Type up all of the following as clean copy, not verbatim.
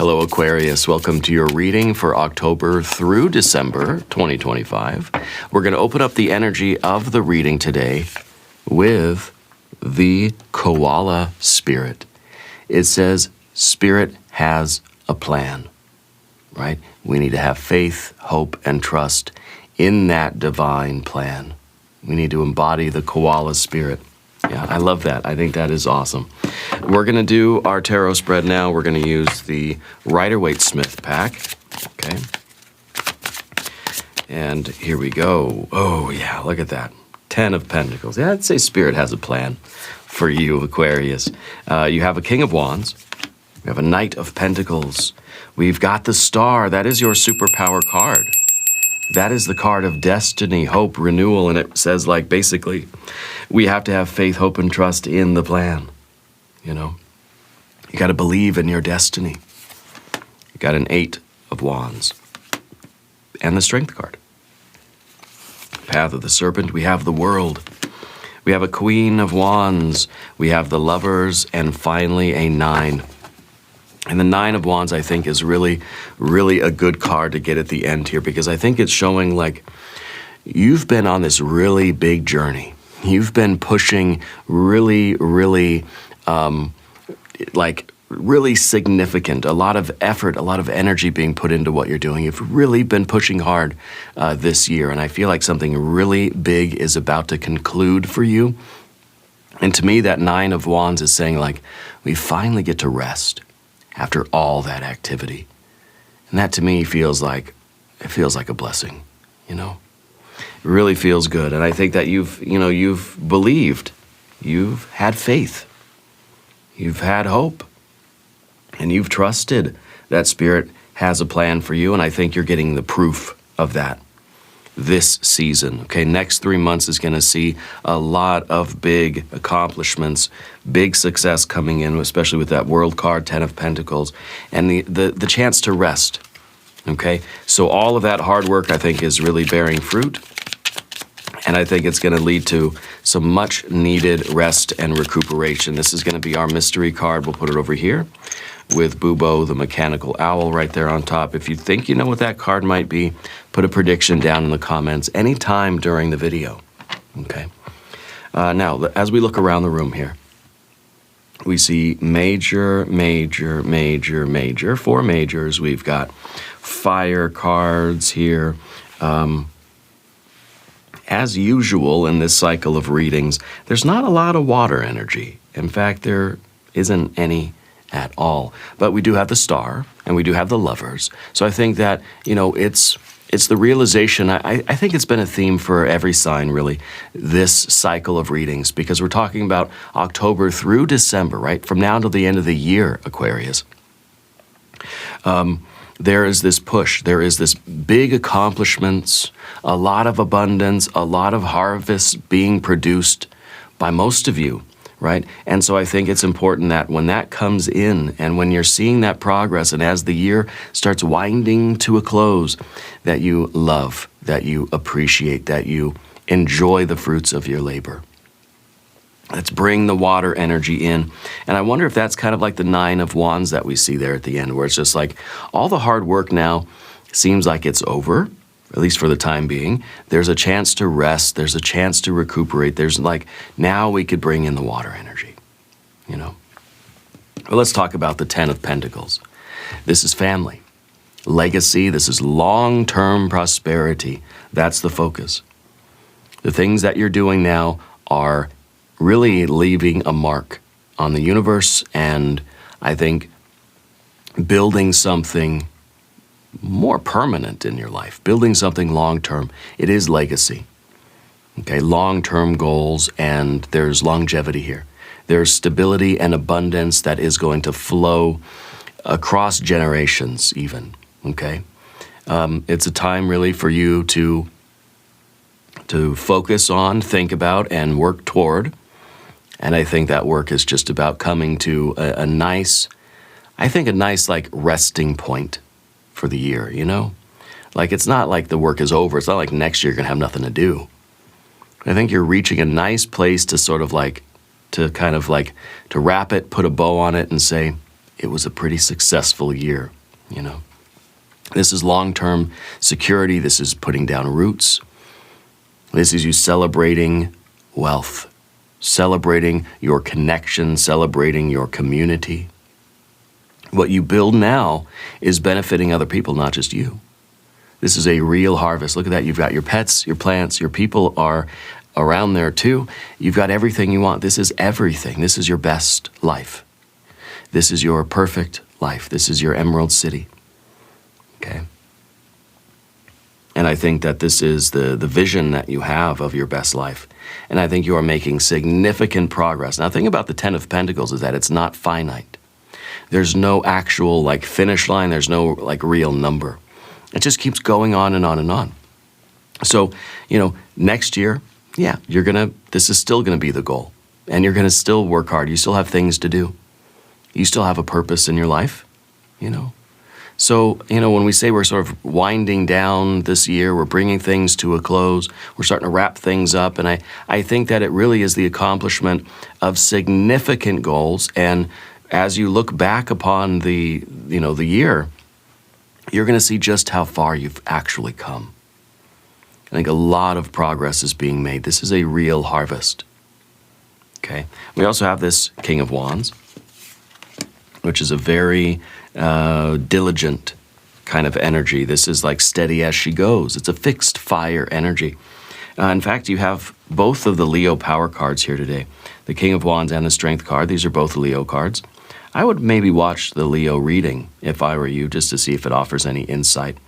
Hello, Aquarius. Welcome to your reading for October through December 2025. We're going to open up the energy of the reading today with the koala spirit. It says, Spirit has a plan, right? We need to have faith, hope, and trust in that divine plan. We need to embody the koala spirit. Yeah, I love that. I think that is awesome. We're going to do our tarot spread now. We're going to use the Rider-Waite-Smith pack. Okay. And here we go. Oh, yeah, look at that. 10 of Pentacles. Yeah, I'd say Spirit has a plan for you, Aquarius. You have a King of Wands. We have a Knight of Pentacles. We've got the Star. That is your superpower card. That is the card of destiny, hope, renewal, and it says, like, basically, we have to have faith, hope, and trust in the plan. You know, you got to believe in your destiny. You got an 8 of Wands and the Strength card. Path of the Serpent, we have the World. We have a Queen of Wands. We have the Lovers, and finally a 9. And the 9 of Wands, I think, is really, really a good card to get at the end here, because I think it's showing, like, you've been on this really big journey. You've been pushing really, really, really significant, a lot of effort, a lot of energy being put into what you're doing. You've really been pushing hard this year, and I feel like something really big is about to conclude for you. And to me, that 9 of Wands is saying, like, we finally get to rest after all that activity. And that to me feels like a blessing, you know? It really feels good. And I think that you've believed, you've had faith, you've had hope, and you've trusted that Spirit has a plan for you. And I think you're getting the proof of that this season. Okay, next 3 months is going to see a lot of big accomplishments, big success coming in, especially with that World card, 10 of Pentacles, and the chance to rest. Okay, so all of that hard work, I think, is really bearing fruit, and I think it's going to lead to some much needed rest and recuperation. This is going to be our mystery card. We'll put it over here with Bubo, the mechanical owl, right there on top. If you think you know what that card might be, put a prediction down in the comments anytime during the video, okay? Now, as we look around the room here, we see major, major, major, major, 4 majors. We've got fire cards here. As usual in this cycle of readings, there's not a lot of water energy. In fact, there isn't any at all. But we do have the Star, and we do have the Lovers. So I think that, you know, it's the realization. I think it's been a theme for every sign, really, this cycle of readings, because we're talking about October through December, right? From now until the end of the year, Aquarius. There is this push. There is this big accomplishments, a lot of abundance, a lot of harvests being produced by most of you, right? And so I think it's important that when that comes in and when you're seeing that progress and as the year starts winding to a close, that you love, that you appreciate, that you enjoy the fruits of your labor. Let's bring the water energy in. And I wonder if that's kind of like the 9 of Wands that we see there at the end, where it's just like all the hard work now seems like it's over, at least for the time being. There's a chance to rest. There's a chance to recuperate. There's like, now we could bring in the water energy, you know? Well, let's talk about the 10 of Pentacles. This is family, legacy. This is long-term prosperity. That's the focus. The things that you're doing now are really leaving a mark on the universe, and I think building something more permanent in your life, building something long-term. It is legacy, okay? Long-term goals, and there's longevity here. There's stability and abundance that is going to flow across generations even, okay? It's a time really for you to focus on, think about, and work toward. And I think that work is just about coming to a nice like resting point for the year, you know? Like, it's not like the work is over. It's not like next year you're gonna have nothing to do. I think you're reaching a nice place to sort of like, to kind of like, to wrap it, put a bow on it and say, it was a pretty successful year, you know. This is long-term security. This is putting down roots. This is you celebrating wealth, celebrating your connection, celebrating your community. What you build now is benefiting other people, not just you. This is a real harvest. Look at that. You've got your pets, your plants, your people are around there too. You've got everything you want. This is everything. This is your best life. This is your perfect life. This is your emerald city. Okay? And I think that this is the vision that you have of your best life. And I think you are making significant progress. Now, the thing about the Ten of Pentacles is that it's not finite. There's no actual like finish line. There's no like real number. It just keeps going on and on and on. So, you know, next year, yeah, this is still gonna be the goal. And you're gonna still work hard. You still have things to do. You still have a purpose in your life, you know. So, you know, when we say we're sort of winding down this year, we're bringing things to a close, we're starting to wrap things up, and I think that it really is the accomplishment of significant goals. And as you look back upon the year, you're going to see just how far you've actually come. I think a lot of progress is being made. This is a real harvest. Okay. We also have this King of Wands, which is a very diligent kind of energy. This is like steady as she goes. It's a fixed fire energy. In fact, you have both of the Leo power cards here today. The King of Wands and the Strength card. These are both Leo cards. I would maybe watch the Leo reading if I were you, just to see if it offers any insight.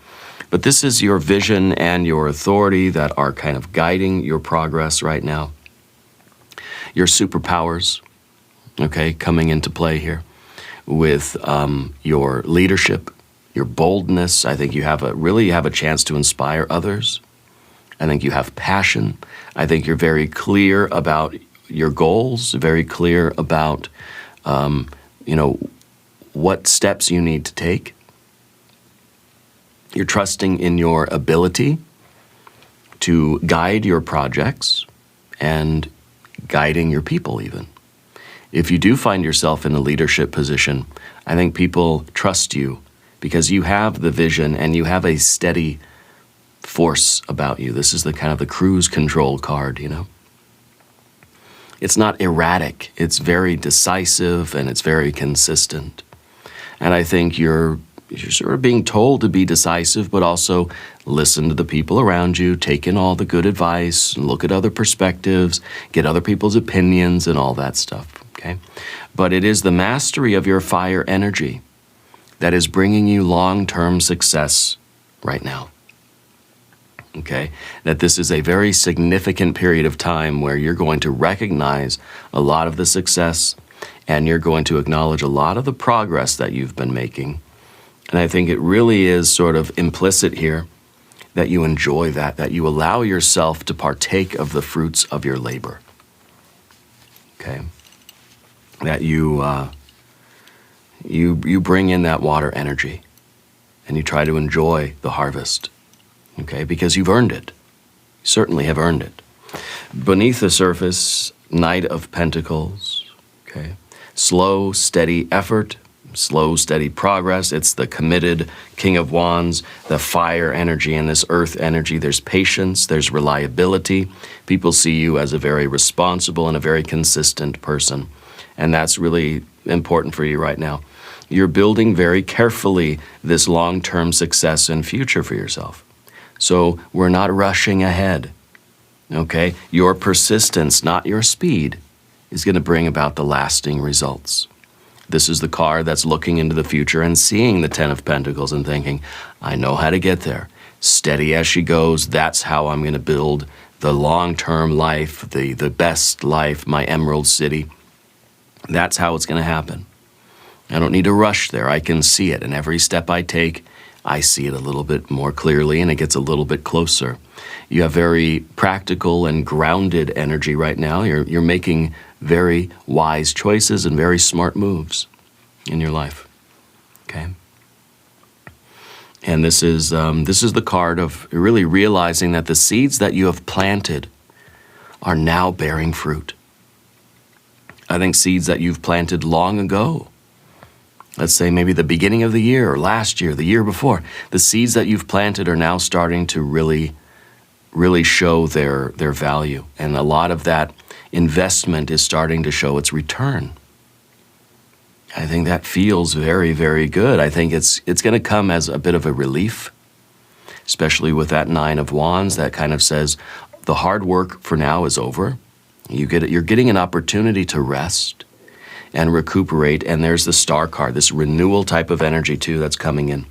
But this is your vision and your authority that are kind of guiding your progress right now. Your superpowers, okay, coming into play here with your leadership, your boldness. I think you really have a chance to inspire others. I think you have passion. I think you're very clear about your goals, very clear about you know, what steps you need to take. You're trusting in your ability to guide your projects and guiding your people even. If you do find yourself in a leadership position, I think people trust you because you have the vision and you have a steady force about you. This is the kind of the cruise control card, you know. It's not erratic. It's very decisive and it's very consistent. And I think you're sort of being told to be decisive, but also listen to the people around you, take in all the good advice, look at other perspectives, get other people's opinions and all that stuff, okay? But it is the mastery of your fire energy that is bringing you long-term success right now. Okay, that this is a very significant period of time where you're going to recognize a lot of the success and you're going to acknowledge a lot of the progress that you've been making. And I think it really is sort of implicit here that you enjoy that you allow yourself to partake of the fruits of your labor. Okay, that you bring in that water energy and you try to enjoy the harvest. Okay, because you've earned it. You certainly have earned it. Beneath the surface, Knight of Pentacles, okay? Slow, steady effort, slow, steady progress. It's the committed King of Wands, the fire energy and this earth energy. There's patience, there's reliability. People see you as a very responsible and a very consistent person. And that's really important for you right now. You're building very carefully this long-term success and future for yourself. So we're not rushing ahead, okay? Your persistence, not your speed, is going to bring about the lasting results. This is the card that's looking into the future and seeing the Ten of Pentacles and thinking, I know how to get there. Steady as she goes, that's how I'm going to build the long-term life, the best life, my emerald city. That's how it's going to happen. I don't need to rush there. I can see it, and every step I take, I see it a little bit more clearly and it gets a little bit closer. You have very practical and grounded energy right now. You're making very wise choices and very smart moves in your life, okay? And this is the card of really realizing that the seeds that you have planted are now bearing fruit. I think seeds that you've planted long ago let's say maybe the beginning of the year or last year, the year before, the seeds that you've planted are now starting to really show their value. And a lot of that investment is starting to show its return. I think that feels very, very good. I think it's going to come as a bit of a relief, especially with that Nine of Wands that kind of says the hard work for now is over. You're getting an opportunity to rest and recuperate, and there's the Star card, this renewal type of energy too that's coming in.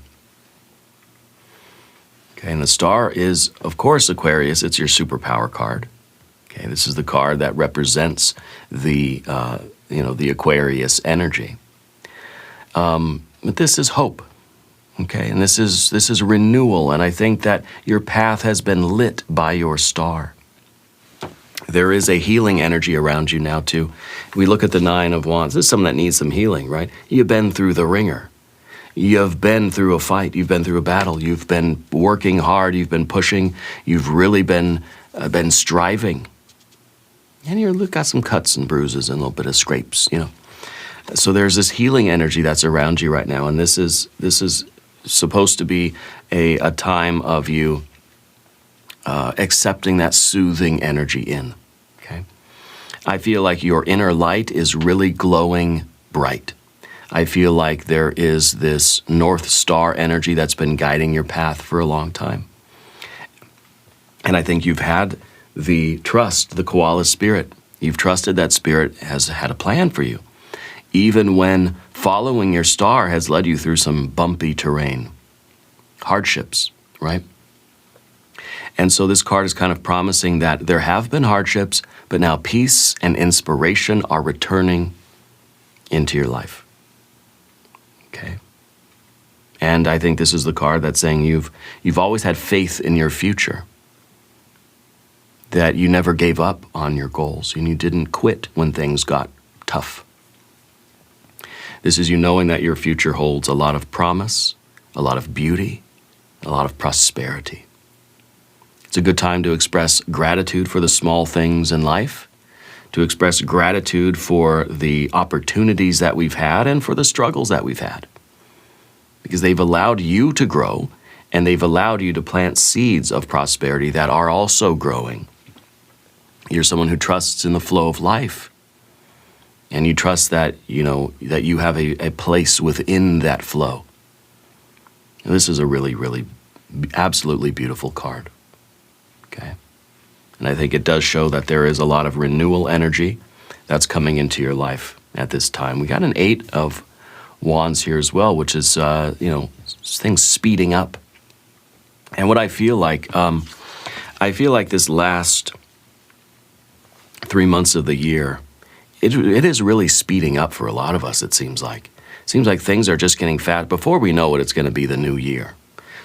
Okay, and the Star is, of course, Aquarius. It's your superpower card. Okay, this is the card that represents the the Aquarius energy. But this is hope. Okay, and this is renewal, and I think that your path has been lit by your Star. There is a healing energy around you now too. We look at the Nine of Wands. This is someone that needs some healing, right? You've been through the ringer. You've been through a fight. You've been through a battle. You've been working hard. You've been pushing. You've really been striving. And you've got some cuts and bruises and a little bit of scrapes, So there's this healing energy that's around you right now, and this is supposed to be a time of you accepting that soothing energy in. Okay, I feel like your inner light is really glowing bright. I feel like there is this North Star energy that's been guiding your path for a long time. And I think you've had the trust, the koala spirit. You've trusted that spirit has had a plan for you, even when following your star has led you through some bumpy terrain, hardships, right? And so this card is kind of promising that there have been hardships, but now peace and inspiration are returning into your life. Okay? And I think this is the card that's saying you've always had faith in your future, that you never gave up on your goals and you didn't quit when things got tough. This is you knowing that your future holds a lot of promise, a lot of beauty, a lot of prosperity. It's a good time to express gratitude for the small things in life, to express gratitude for the opportunities that we've had and for the struggles that we've had, because they've allowed you to grow and they've allowed you to plant seeds of prosperity that are also growing. You're someone who trusts in the flow of life, and you trust that, that you have a place within that flow. And this is a really, really absolutely beautiful card. Okay? And I think it does show that there is a lot of renewal energy that's coming into your life at this time. We got an Eight of Wands here as well, which is, things speeding up. And what I feel like this last 3 months of the year, it is really speeding up for a lot of us, it seems like. It seems like things are just getting fast. Before we know it, it's going to be the new year.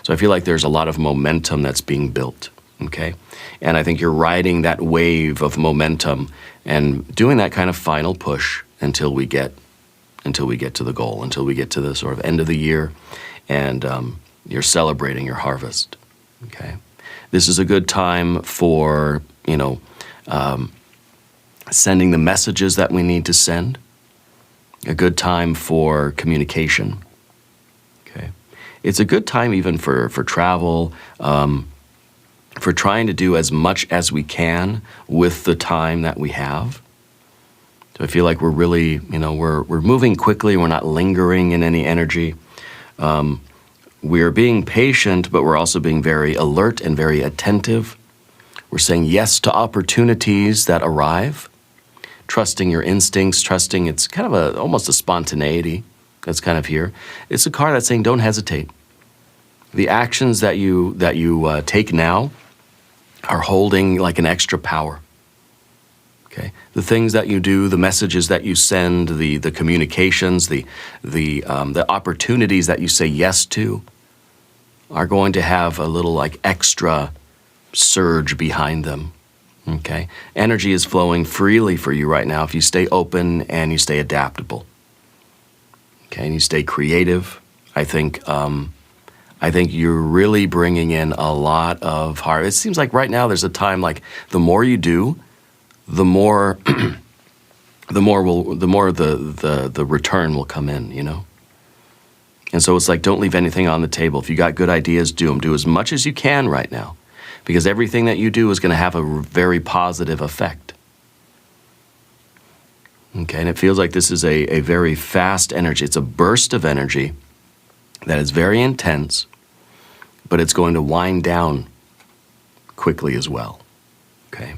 So I feel like there's a lot of momentum that's being built, okay? And I think you're riding that wave of momentum and doing that kind of final push until we get to the goal, until we get to the sort of end of the year and you're celebrating your harvest, okay? This is a good time for, sending the messages that we need to send, a good time for communication, okay? It's a good time even for travel, for trying to do as much as we can with the time that we have. So I feel like we're really, we're moving quickly, we're not lingering in any energy. We're being patient, but we're also being very alert and very attentive. We're saying yes to opportunities that arrive, trusting your instincts, trusting it's kind of almost a spontaneity that's kind of here. It's a card that's saying don't hesitate. The actions that you take now are holding like an extra power. Okay, the things that you do, the messages that you send, the communications, the opportunities that you say yes to, are going to have a little like extra surge behind them. Okay, energy is flowing freely for you right now if you stay open and you stay adaptable. Okay, and you stay creative. I think you're really bringing in a lot of heart. It seems like right now there's a time like the more you do, the more the return will come in, And so it's like, don't leave anything on the table. If you got good ideas, do them. Do as much as you can right now, because everything that you do is going to have a very positive effect. Okay, and it feels like this is a very fast energy. It's a burst of energy that is very intense, but it's going to wind down quickly as well. Okay.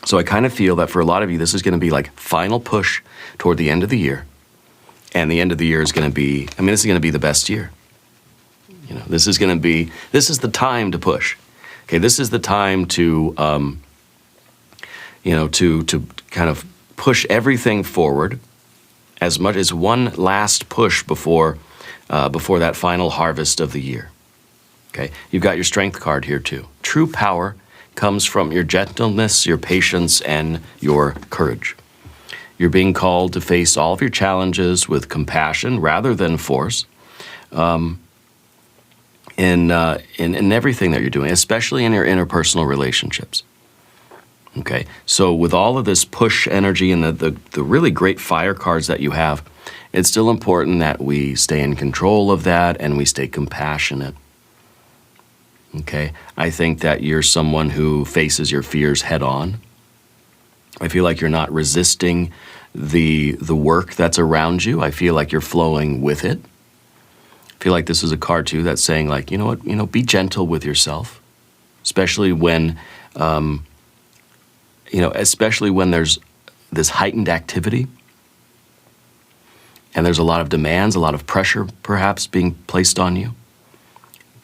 So I kind of feel that for a lot of you, this is going to be like final push toward the end of the year. And the end of the year is going to be, I mean, this is going to be the best year. You know, this is going to be, this is the time to push. Okay, this is the time to, you know, to kind of push everything forward as much as one last push before that final harvest of the year. Okay, you've got your strength card here too. True power comes from your gentleness, your patience, and your courage. You're being called to face all of your challenges with compassion rather than force in everything that you're doing, especially in your interpersonal relationships. Okay, so with all of this push energy and the really great fire cards that you have, it's still important that we stay in control of that and we stay compassionate. Okay, I think that you're someone who faces your fears head on. I feel like you're not resisting the work that's around you. I feel like you're flowing with it. I feel like this is a card too that's saying, like, you know what, be gentle with yourself, especially when, especially when there's this heightened activity and there's a lot of demands, a lot of pressure perhaps being placed on you.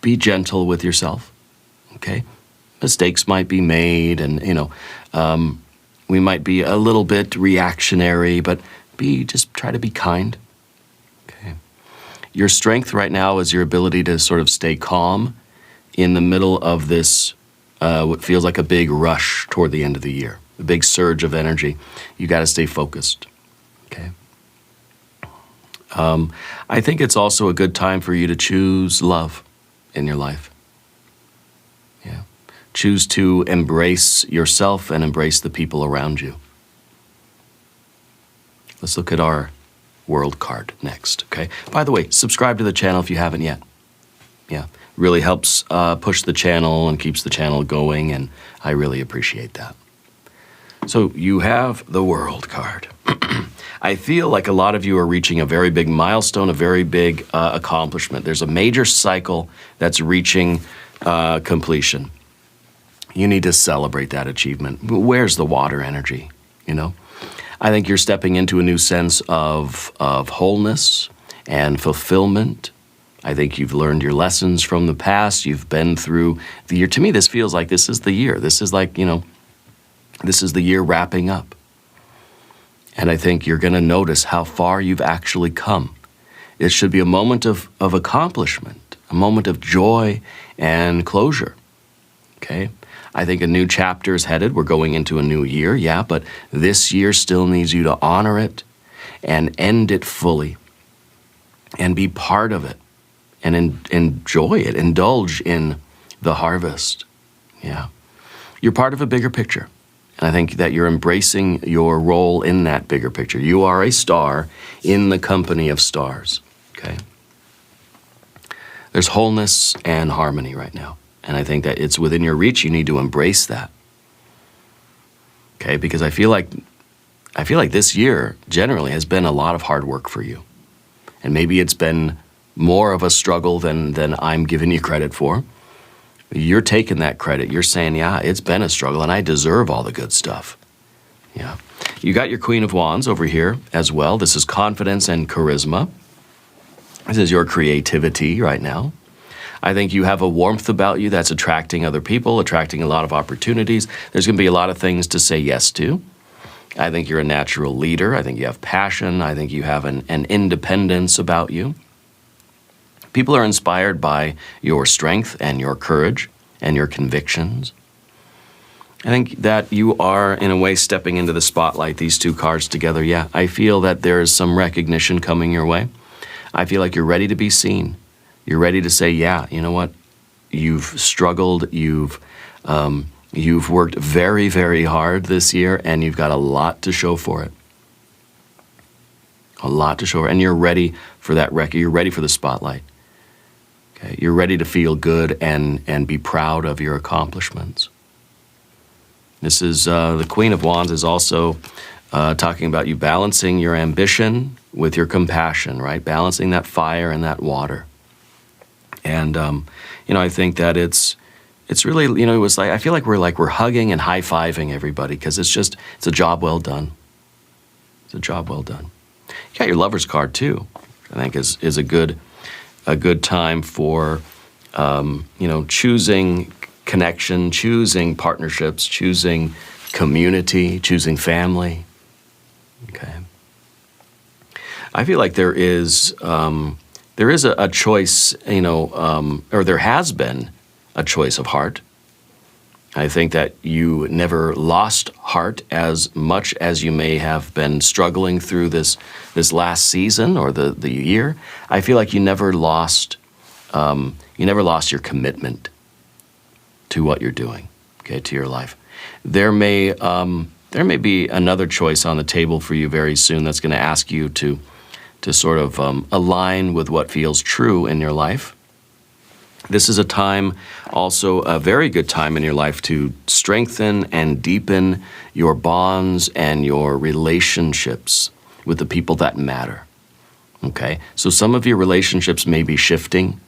Be gentle with yourself. Okay, mistakes might be made, and we might be a little bit reactionary, but just try to be kind. Okay. Your strength right now is your ability to sort of stay calm in the middle of this, what feels like a big rush toward the end of the year, a big surge of energy. You got to stay focused. Okay. I think it's also a good time for you to choose love in your life. Yeah. Choose to embrace yourself and embrace the people around you. Let's look at our world card next, okay? By the way, subscribe to the channel if you haven't yet. Yeah, really helps push the channel and keeps the channel going, and I really appreciate that. So you have the world card. I feel like a lot of you are reaching a very big milestone, a very big accomplishment. There's a major cycle that's reaching completion. You need to celebrate that achievement. Where's the water energy, I think you're stepping into a new sense of wholeness and fulfillment. I think you've learned your lessons from the past. You've been through the year. To me, this feels like this is the year. This is like, this is the year wrapping up. And I think you're going to notice how far you've actually come. It should be a moment of accomplishment, a moment of joy and closure, okay? I think a new chapter is headed. We're going into a new year, yeah, but this year still needs you to honor it and end it fully and be part of it and enjoy it, indulge in the harvest, yeah. You're part of a bigger picture. And I think that you're embracing your role in that bigger picture. You are a star in the company of stars, okay? There's wholeness and harmony right now. And I think that it's within your reach. You need to embrace that, okay? Because I feel like this year generally has been a lot of hard work for you. And maybe it's been more of a struggle than I'm giving you credit for. You're taking that credit. You're saying, yeah, it's been a struggle and I deserve all the good stuff. Yeah. You got your Queen of Wands over here as well. This is confidence and charisma. This is your creativity right now. I think you have a warmth about you that's attracting other people, attracting a lot of opportunities. There's going to be a lot of things to say yes to. I think you're a natural leader. I think you have passion. I think you have an independence about you. People are inspired by your strength and your courage and your convictions. I think that you are, in a way, stepping into the spotlight, these two cards together. Yeah, I feel that there is some recognition coming your way. I feel like you're ready to be seen. You're ready to say, yeah, you know what? You've struggled. You've worked very, very hard this year, and you've got a lot to show for it. A lot to show for. And you're ready for that record. You're ready for the spotlight. Okay? You're ready to feel good and be proud of your accomplishments. This is, the Queen of Wands is also talking about you balancing your ambition with your compassion, right? Balancing that fire and that water. And, you know, I think that it's really, you know, it was like, I feel like we're hugging and high-fiving everybody because it's a job well done. It's a job well done. You got your Lover's card too. I think is a good time for, you know, choosing connection, choosing partnerships, choosing community, choosing family. Okay. I feel like there is a choice, you know, or there has been a choice of heart. I think that you never lost heart as much as you may have been struggling through this last season or the year. I feel like you never lost your commitment to what you're doing, okay, to your life. There may be another choice on the table for you very soon that's going to ask you to sort of align with what feels true in your life. This is a time, also a very good time in your life to strengthen and deepen your bonds and your relationships with the people that matter, okay? So some of your relationships may be shifting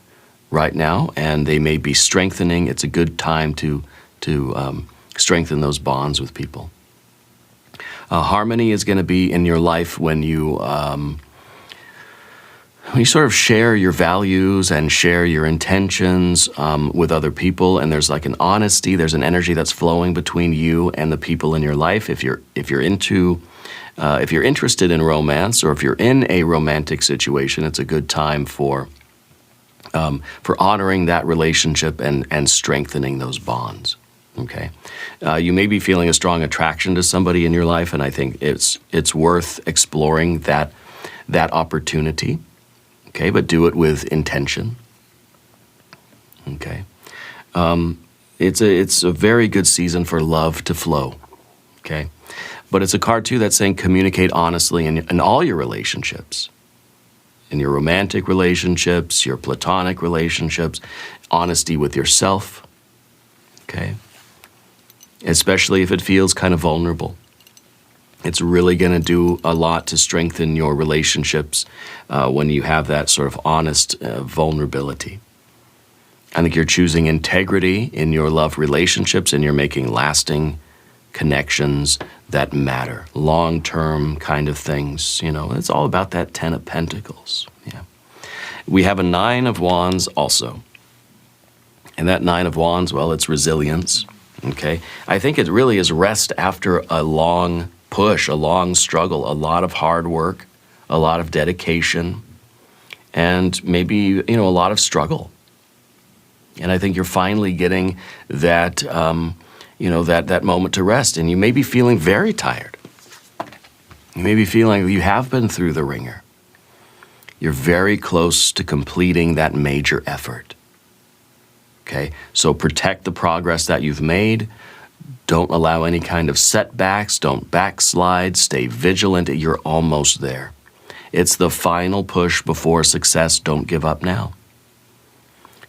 right now, and they may be strengthening. It's a good time to strengthen those bonds with people. Harmony is going to be in your life when you sort of share your values and share your intentions with other people, and there's like an honesty, there's an energy that's flowing between you and the people in your life. If you're interested in romance, or if you're in a romantic situation, it's a good time for honoring that relationship and strengthening those bonds. Okay, you may be feeling a strong attraction to somebody in your life, and I think it's worth exploring that opportunity. Okay, but do it with intention. Okay, it's a very good season for love to flow. Okay, but it's a card too that's saying communicate honestly in all your relationships, in your romantic relationships, your platonic relationships, honesty with yourself. Okay, especially if it feels kind of vulnerable. It's really going to do a lot to strengthen your relationships when you have that sort of honest vulnerability. I think you're choosing integrity in your love relationships, and you're making lasting connections that matter, long-term kind of things. You know, it's all about that 10 of Pentacles. Yeah. We have a 9 of Wands also. And that 9 of Wands, well, it's resilience. Okay. I think it really is rest after a long push, a long struggle, a lot of hard work, a lot of dedication, and maybe, you know, a lot of struggle. And I think you're finally getting that, you know, that moment to rest. And you may be feeling very tired. You may be feeling you have been through the ringer. You're very close to completing that major effort. Okay, so protect the progress that you've made. Don't allow any kind of setbacks. Don't backslide. Stay vigilant. You're almost there. It's the final push before success. Don't give up now.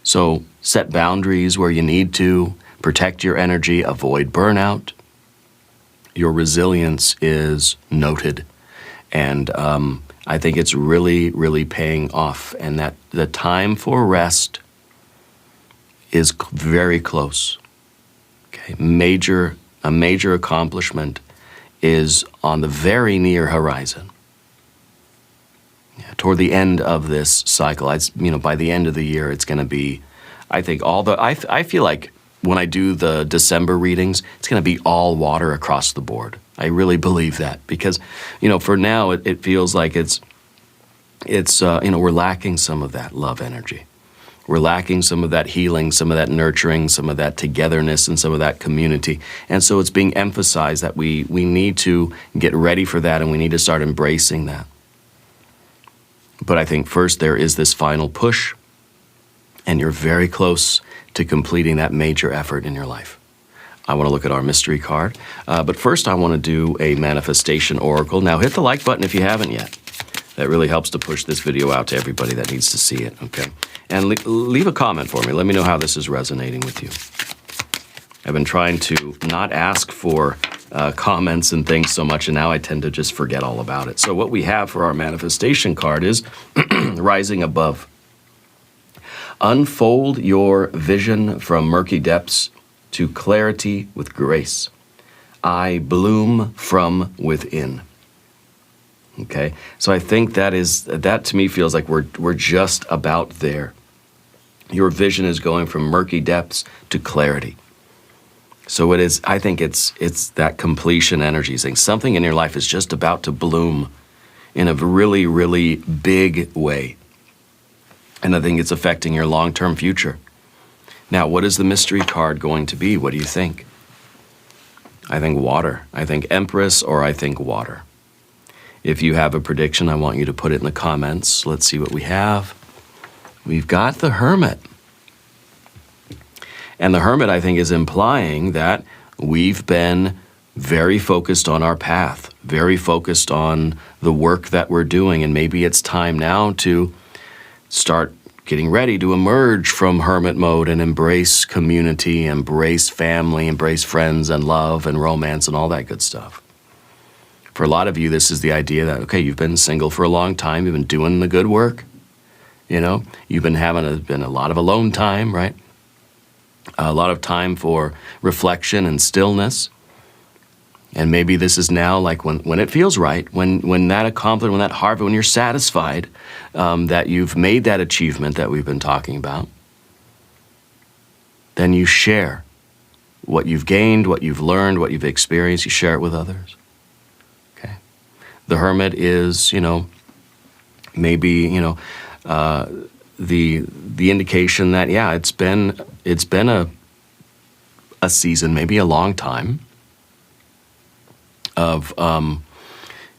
So set boundaries where you need to. Protect your energy. Avoid burnout. Your resilience is noted. And I think it's really, really paying off. And that the time for rest is very close. Okay, a major accomplishment is on the very near horizon. Yeah, toward the end of this cycle, by the end of the year, it's going to be, I think, I feel like when I do the December readings, it's going to be all water across the board. I really believe that because, you know, for now it feels like it's we're lacking some of that love energy. We're lacking some of that healing, some of that nurturing, some of that togetherness, and some of that community. And so it's being emphasized that we need to get ready for that, and we need to start embracing that. But I think first there is this final push, and you're very close to completing that major effort in your life. I want to look at our mystery card. But first I want to do a manifestation oracle. Now hit the like button if you haven't yet. That really helps to push this video out to everybody that needs to see it, okay? And leave a comment for me. Let me know how this is resonating with you. I've been trying to not ask for comments and things so much, and now I tend to just forget all about it. So what we have for our manifestation card is rising above. Unfold your vision from murky depths to clarity with grace. I bloom from within. Okay, so I think that to me feels like we're just about there. Your vision is going from murky depths to clarity. So it is. I think it's that completion energy thing. Something in your life is just about to bloom in a really, really big way. And I think it's affecting your long-term future. Now, what is the mystery card going to be? What do you think? I think water. I think Empress, or I think water. If you have a prediction, I want you to put it in the comments. Let's see what we have. We've got the Hermit. And the Hermit, I think, is implying that we've been very focused on our path, very focused on the work that we're doing, and maybe it's time now to start getting ready to emerge from hermit mode and embrace community, embrace family, embrace friends and love and romance and all that good stuff. For a lot of you, this is the idea that, okay, you've been single for a long time, you've been doing the good work, you know, you've been having been a lot of alone time, right? A lot of time for reflection and stillness. And maybe this is now like when it feels right, when that accomplished, when that harvest, when you're satisfied that you've made that achievement that we've been talking about, then you share what you've gained, what you've learned, what you've experienced, you share it with others. Okay. The Hermit is, you know, maybe, you know, the indication that, yeah, it's been a season, maybe a long time, of,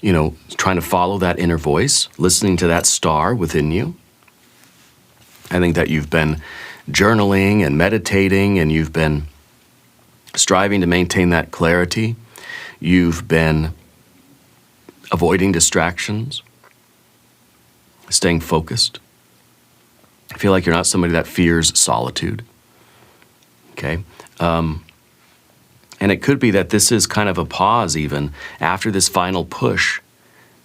you know, trying to follow that inner voice, listening to that star within you. I think that you've been journaling and meditating, and you've been striving to maintain that clarity. You've been avoiding distractions, staying focused. I feel like you're not somebody that fears solitude. Okay? And it could be that this is kind of a pause even after this final push.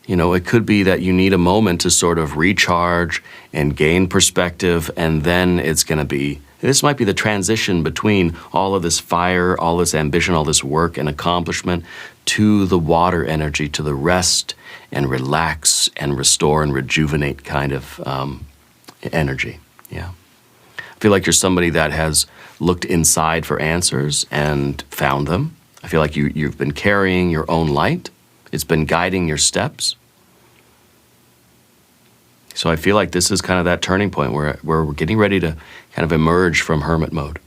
You know, it could be that you need a moment to sort of recharge and gain perspective, and then it's going to be, this might be the transition between all of this fire, all this ambition, all this work and accomplishment to the water energy, to the rest and relax and restore and rejuvenate kind of energy. Yeah. I feel like you're somebody that has looked inside for answers and found them. I feel like you've been carrying your own light. It's been guiding your steps. So I feel like this is kind of that turning point where we're getting ready to kind of emerge from hermit mode.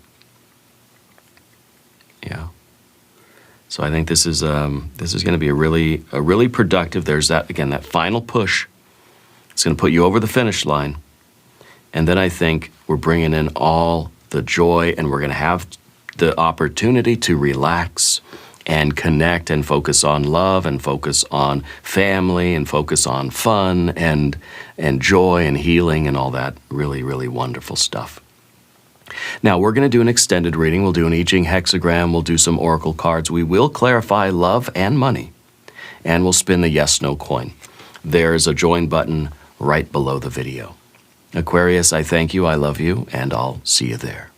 Yeah. So I think this is going to be a really productive. There's that, again, that final push. It's going to put you over the finish line. And then I think we're bringing in all the joy, and we're going to have the opportunity to relax and connect and focus on love and focus on family and focus on fun and joy and healing and all that really, really wonderful stuff. Now, we're going to do an extended reading. We'll do an I Ching hexagram. We'll do some oracle cards. We will clarify love and money, and we'll spin the yes/no coin. There's a join button right below the video. Aquarius, I thank you, I love you, and I'll see you there.